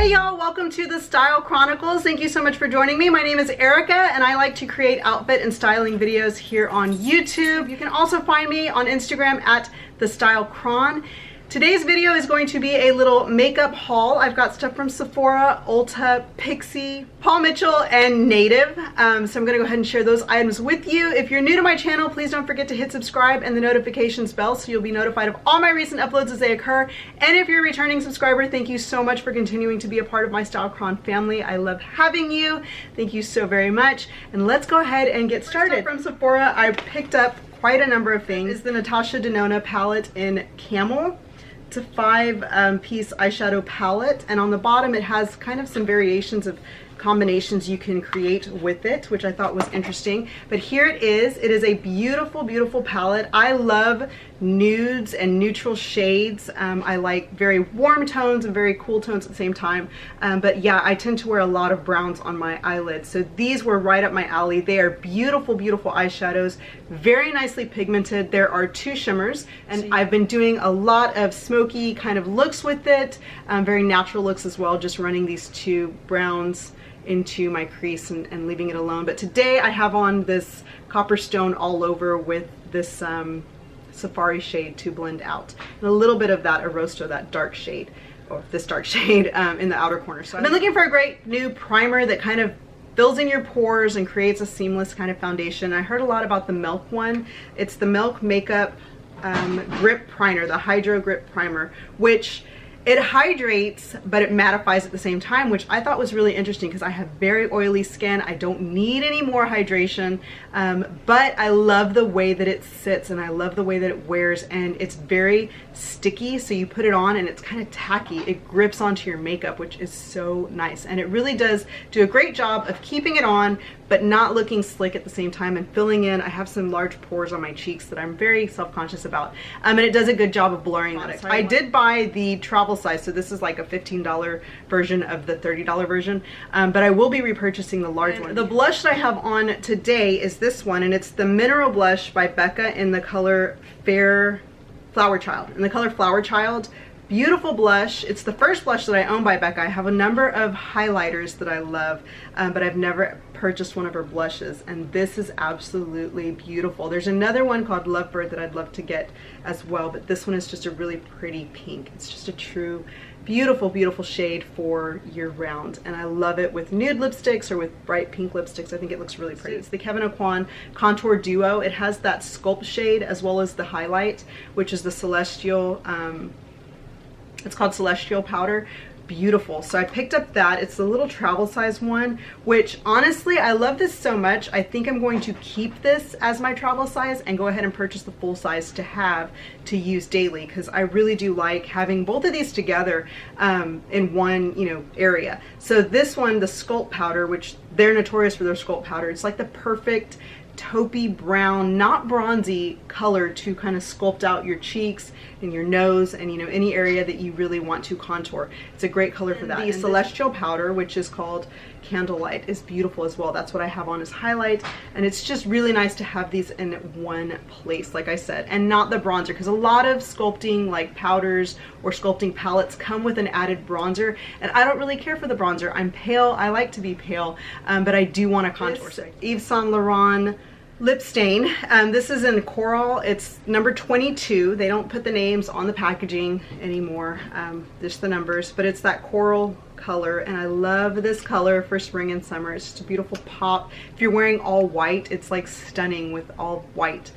Hey y'all, welcome to the Style Chronicles. Thank you so much for joining me. My name is Erica and I like to create outfit and styling videos here on YouTube. You can also find me on Instagram at the Style Chron. Today's video is going to be a little makeup haul. I've got stuff from Sephora, Ulta, Pixie, Paul Mitchell, and Native. So I'm gonna go ahead and share those items with you. If you're new to my channel, please don't forget to hit subscribe and the notifications bell so you'll be notified of all my recent uploads as they occur. And if you're a returning subscriber, thank you so much for continuing to be a part of my Style Chron family. I love having you. Thank you so very much. And let's go ahead and get started. From Sephora, I picked up quite a number of things. It's the Natasha Denona palette in Camel. It's a 5-piece eyeshadow palette, and on the bottom it has kind of some variations of combinations you can create with it, which I thought was interesting. But here it is. It is a beautiful, beautiful palette. I love nudes and neutral shades. I like very warm tones and very cool tones at the same time. But yeah, I tend to wear a lot of browns on my eyelids. So these were right up my alley. They are beautiful, beautiful eyeshadows, very nicely pigmented. There are 2 shimmers, and I've been doing a lot of smoky kind of looks with it, very natural looks as well, just running these 2 browns into my crease and leaving it alone. But today I have on this Copperstone all over with this Safari shade to blend out, and a little bit of that Arosto, that dark shade, or this dark shade in the outer corner. So I've been looking for a great new primer that kind of fills in your pores and creates a seamless kind of foundation. I heard a lot about the Milk one. It's the Milk Makeup Grip Primer, the Hydro Grip Primer, which it hydrates, but it mattifies at the same time, which I thought was really interesting because I have very oily skin. I don't need any more hydration, but I love the way that it sits and I love the way that it wears, and it's very sticky. So you put it on and it's kind of tacky. It grips onto your makeup, which is so nice. And it really does do a great job of keeping it on, but not looking slick at the same time and filling in. I have some large pores on my cheeks that I'm very self-conscious about. And it does a good job of blurring that. I did buy the travel size, so this is like a $15 version of the $30 version, but I will be repurchasing the large one. The blush that I have on today is this one, and it's the Mineral Blush by Becca in the color Fair Flower Child. In the color Flower Child. Beautiful blush. It's the first blush that I own by Becca. I have a number of highlighters that I love, but I've never purchased one of her blushes, and this is absolutely beautiful. There's another one called Lovebird that I'd love to get as well, but this one is just a really pretty pink. It's just a true beautiful, beautiful shade for year round, and I love it with nude lipsticks or with bright pink lipsticks. I think it looks really pretty. It's the Kevyn Aucoin Contour Duo. It has that sculpt shade as well as the highlight, which is the Celestial, it's called Celestial Powder. Beautiful. So I picked up that. It's the little travel size one, which honestly I love this so much. I think I'm going to keep this as my travel size and go ahead and purchase the full size to have to use daily, because I really do like having both of these together in one, area. So this one, the Sculpt Powder, which they're notorious for their Sculpt Powder, it's like the perfect taupey brown, not bronzy color to kind of sculpt out your cheeks and your nose and any area that you really want to contour. It's a great color for that. The Celestial Powder, which is called Candlelight, is beautiful as well. That's what I have on as highlight, and it's just really nice to have these in one place, like I said, and not the bronzer, because a lot of sculpting like powders or sculpting palettes come with an added bronzer, and I don't really care for the bronzer. I'm pale. I like to be pale, but I do want to contour. Yves Saint Laurent lip stain. This is in Coral. It's number 22. They don't put the names on the packaging anymore, just the numbers, but it's that coral color, and I love this color for spring and summer. It's just a beautiful pop. If you're wearing all white, it's like stunning with all white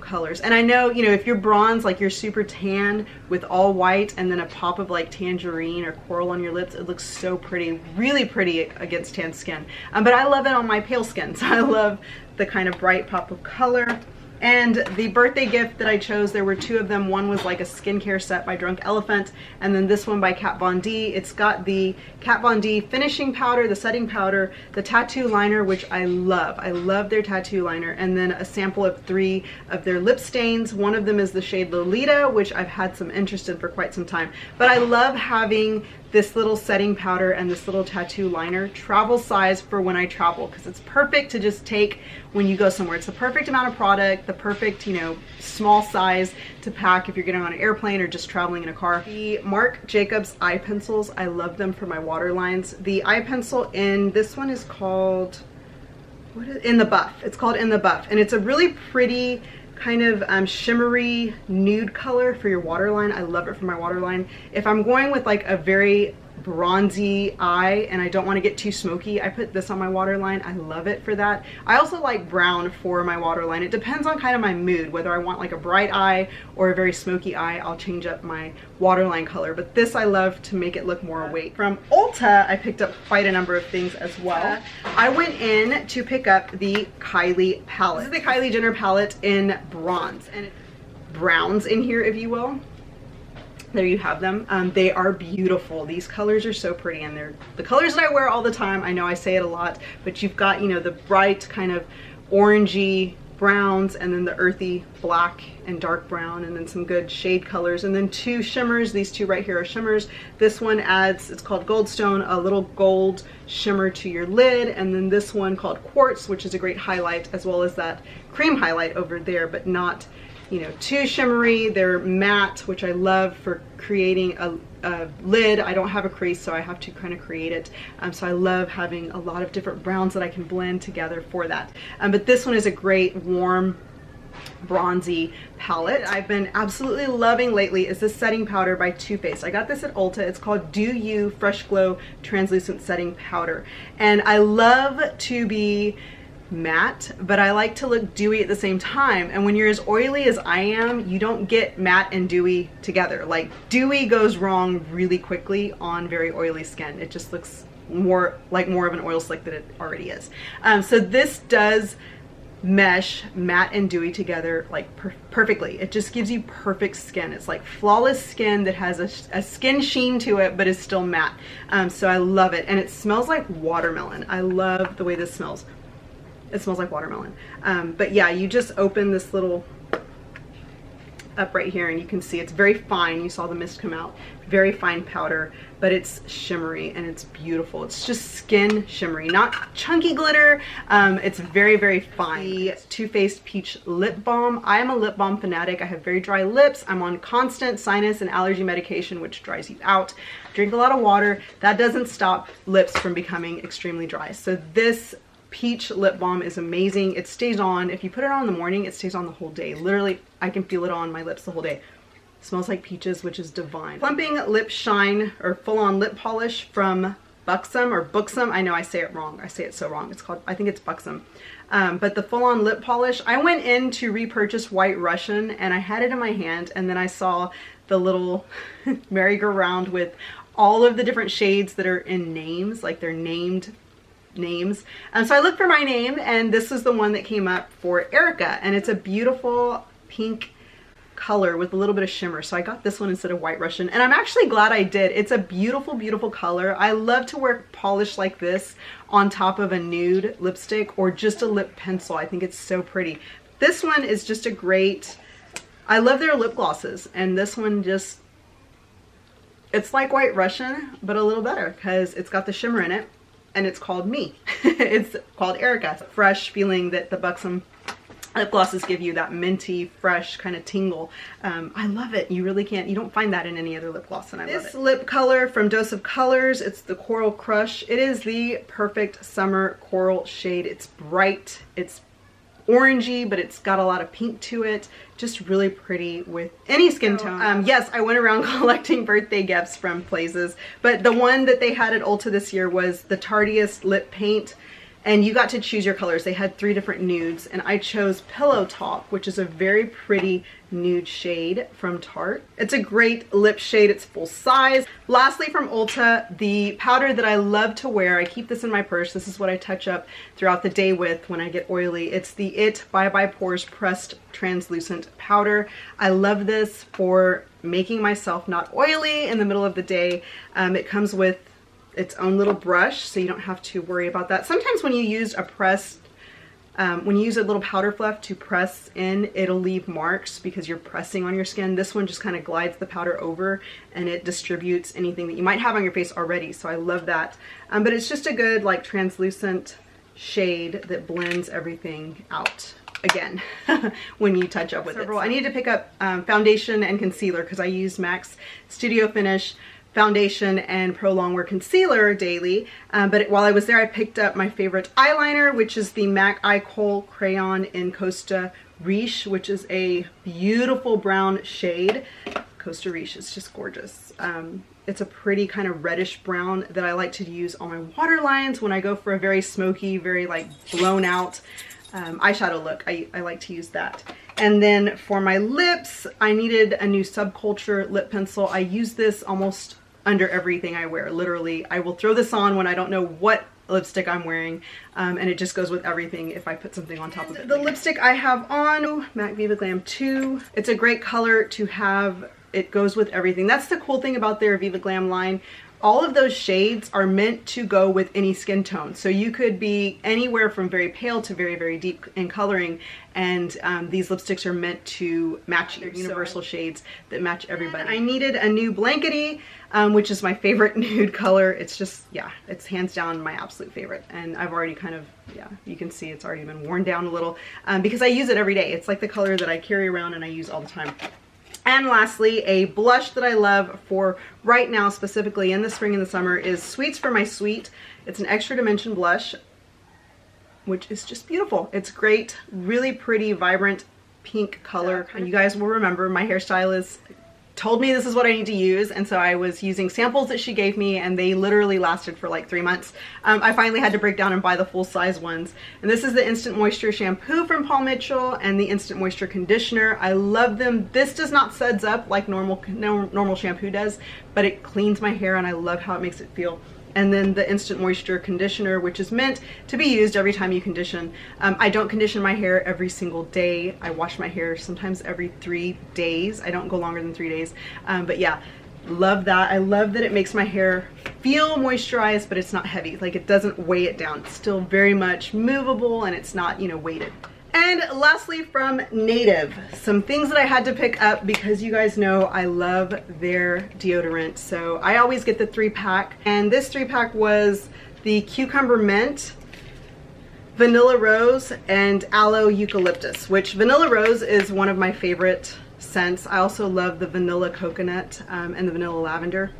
colors. And I know, if you're bronze, like you're super tan with all white and then a pop of like tangerine or coral on your lips, it looks so pretty, really pretty against tan skin. But I love it on my pale skin, so I love the kind of bright pop of color. And the birthday gift that I chose, there were 2 of them. One was like a skincare set by Drunk Elephant, and then this one by Kat Von D. It's got the Kat Von D finishing powder, the setting powder, the tattoo liner, which I love. I love their tattoo liner, and then a sample of 3 of their lip stains. One of them is the shade Lolita, which I've had some interest in for quite some time. But I love having this little setting powder and this little tattoo liner travel size for when I travel, because it's perfect to just take when you go somewhere. It's the perfect amount of product, the perfect, you know, small size to pack if you're getting on an airplane or just traveling in a car. The Marc Jacobs eye pencils, I love them for my water lines. The eye pencil in this one is called, what is it? In the Buff. It's called In the Buff, and it's a really pretty kind of shimmery nude color for your waterline. I love it for my waterline. If I'm going with like a very bronzy eye and I don't want to get too smoky, I put this on my waterline. I love it for that. I also like brown for my waterline. It depends on kind of my mood, whether I want like a bright eye or a very smoky eye. I'll change up my waterline color, but this I love to make it look more awake. From Ulta, I picked up quite a number of things as well. I went in to pick up the Kylie palette. This is the Kylie Jenner palette in bronze, and browns in here, if you will. There you have them. They are beautiful. These colors are so pretty, and they're the colors that I wear all the time. I know I say it a lot, but you've got, you know, the bright kind of orangey browns, and then the earthy black and dark brown, and then some good shade colors, and then two shimmers. These two right here are shimmers. This one adds, it's called Goldstone, a little gold shimmer to your lid, and then this one called Quartz, which is a great highlight, as well as that cream highlight over there, but not, you know, too shimmery. They're matte, which I love for creating a lid. I don't have a crease, so I have to kind of create it. So I love having a lot of different browns that I can blend together for that. But this one is a great warm bronzy palette. I've been absolutely loving lately is this setting powder by Too Faced. I got this at Ulta. It's called Do You Fresh Glow Translucent Setting Powder. And I love to be matte, but I like to look dewy at the same time. And when you're as oily as I am, you don't get matte and dewy together. Like, dewy goes wrong really quickly on very oily skin. It just looks more like more of an oil slick than it already is. So this does mesh matte and dewy together like perfectly. It just gives you perfect skin. It's like flawless skin that has a skin sheen to it, but is still matte. So I love it, and it smells like watermelon. I love the way this smells. It smells like watermelon. But yeah, you just open this little up right here, and you can see it's very fine. You saw the mist come out. Very fine powder, but it's shimmery and it's beautiful. It's just skin shimmery, not chunky glitter. It's very, very fine. The Too Faced Peach Lip Balm. I am a lip balm fanatic. I have very dry lips. I'm on constant sinus and allergy medication, which dries you out. Drink a lot of water. That doesn't stop lips from becoming extremely dry. So this peach lip balm is amazing. It stays on. If you put it on in the morning, it stays on the whole day. Literally, I can feel it on my lips the whole day. It smells like peaches, which is divine. Plumping Lip Shine, or full-on lip polish from Buxom, or Buxom. I know I say it wrong. I say it so wrong. It's called, I think it's Buxom. But the full-on lip polish, I went in to repurchase White Russian, and I had it in my hand, and then I saw the little merry-go-round with all of the different shades that are in names, like they're named names. So I looked for my name, and this is the one that came up for Erica, and it's a beautiful pink color with a little bit of shimmer. So I got this one instead of White Russian, and I'm actually glad I did. It's a beautiful, beautiful color. I love to wear polish like this on top of a nude lipstick or just a lip pencil. I think it's so pretty. This one is just a great, I love their lip glosses, and this one just, it's like White Russian, but a little better because it's got the shimmer in it. And it's called me. It's called Erica. Fresh feeling that the Buxom lip glosses give you, that minty, fresh kind of tingle. I love it. You really can't, you don't find that in any other lip gloss, and I love it. This lip color from Dose of Colors, it's the Coral Crush. It is the perfect summer coral shade. It's bright, it's orangey, but it's got a lot of pink to it. Just really pretty with any skin tone. Yes, I went around collecting birthday gifts from places, but the one that they had at Ulta this year was the Tardiest Lip Paint, and you got to choose your colors. They had 3 different nudes, and I chose Pillow Talk, which is a very pretty nude shade from Tarte. It's a great lip shade. It's full size. Lastly, from Ulta, the powder that I love to wear. I keep this in my purse. This is what I touch up throughout the day with when I get oily. It's the IT Bye Bye Pores Pressed Translucent Powder. I love this for making myself not oily in the middle of the day. It comes with its own little brush, so you don't have to worry about that. Sometimes when you use a pressed when you use a little powder fluff to press in, it'll leave marks because you're pressing on your skin. This one just kind of glides the powder over and it distributes anything that you might have on your face already. So I love that. But it's just a good like translucent shade that blends everything out again when you touch up with it. I need to pick up foundation and concealer because I use MAC's Studio Finish foundation and Pro Longwear concealer daily. But while I was there, I picked up my favorite eyeliner, which is the MAC Eye Kohl crayon in Costa Riche, which is a beautiful brown shade. Costa Riche is just gorgeous. It's a pretty kind of reddish brown that I like to use on my waterlines when I go for a very smoky, very like blown out eyeshadow look. I like to use that. And then for my lips, I needed a new Subculture lip pencil. I use this almost under everything I wear. Literally, I will throw this on when I don't know what lipstick I'm wearing, and it just goes with everything if I put something on top of it. The lipstick I have on, MAC Viva Glam 2. It's a great color to have. It goes with everything. That's the cool thing about their Viva Glam line. All of those shades are meant to go with any skin tone. So you could be anywhere from very pale to very, very deep in coloring. And these lipsticks are meant to match your universal shades that match everybody. I needed a new blankety, which is my favorite nude color. It's just, yeah, it's hands down my absolute favorite. And I've already kind of, yeah, you can see it's already been worn down a little because I use it every day. It's like the color that I carry around and I use all the time. And lastly, a blush that I love for right now, specifically in the spring and the summer, is Sweets for My Sweet. It's an extra dimension blush, which is just beautiful. It's great, really pretty, vibrant pink color. And you guys will remember my hairstylist told me this is what I need to use, and so I was using samples that she gave me, and they literally lasted for like 3 months. I finally had to break down and buy the full size ones, and this is the Instant Moisture shampoo from Paul Mitchell and the Instant Moisture conditioner. I love them. This does not suds up like normal shampoo does, but it cleans my hair and I love how it makes it feel. And then the Instant Moisture conditioner, which is meant to be used every time you condition. I don't condition my hair every single day. I wash my hair sometimes every 3 days. I don't go longer than 3 days. But yeah, love that. I love that it makes my hair feel moisturized, but it's not heavy. Like, it doesn't weigh it down. It's still very much movable and it's not, you know, weighted. And lastly, from Native, some things that I had to pick up because you guys know I love their deodorant. So I always get the 3-pack, and this 3-pack was the Cucumber Mint, Vanilla Rose, and Aloe Eucalyptus, which Vanilla Rose is one of my favorite scents. I also love the Vanilla Coconut and the Vanilla Lavender.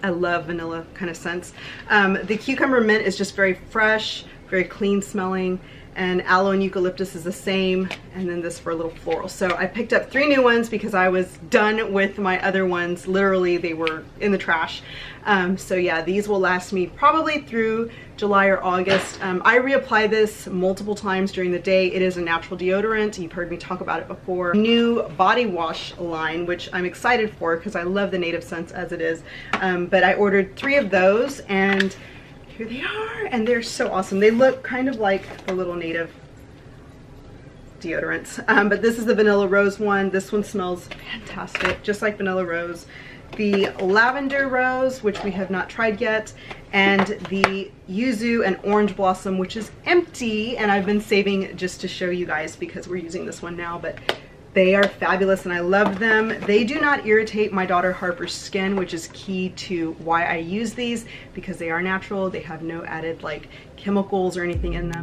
I love vanilla kind of scents. The Cucumber Mint is just very fresh, very clean smelling. And Aloe and Eucalyptus is the same, and then this for a little floral. So I picked up 3 new ones because I was done with my other ones. Literally, they were in the trash. So yeah, these will last me probably through July or August. I reapply this multiple times during the day. It is a natural deodorant. You've heard me talk about it before. New body wash line, which I'm excited for because I love the Native scents as it is. But I ordered 3 of those, and here they are, and they're so awesome. They look kind of like the little Native deodorants, but this is the Vanilla Rose one. This one smells fantastic, just like Vanilla Rose. The Lavender Rose, which we have not tried yet, and the Yuzu and Orange Blossom, which is empty, and I've been saving just to show you guys because we're using this one now, but they are fabulous and I love them. They do not irritate my daughter Harper's skin, which is key to why I use these, because they are natural. They have no added like chemicals or anything in them.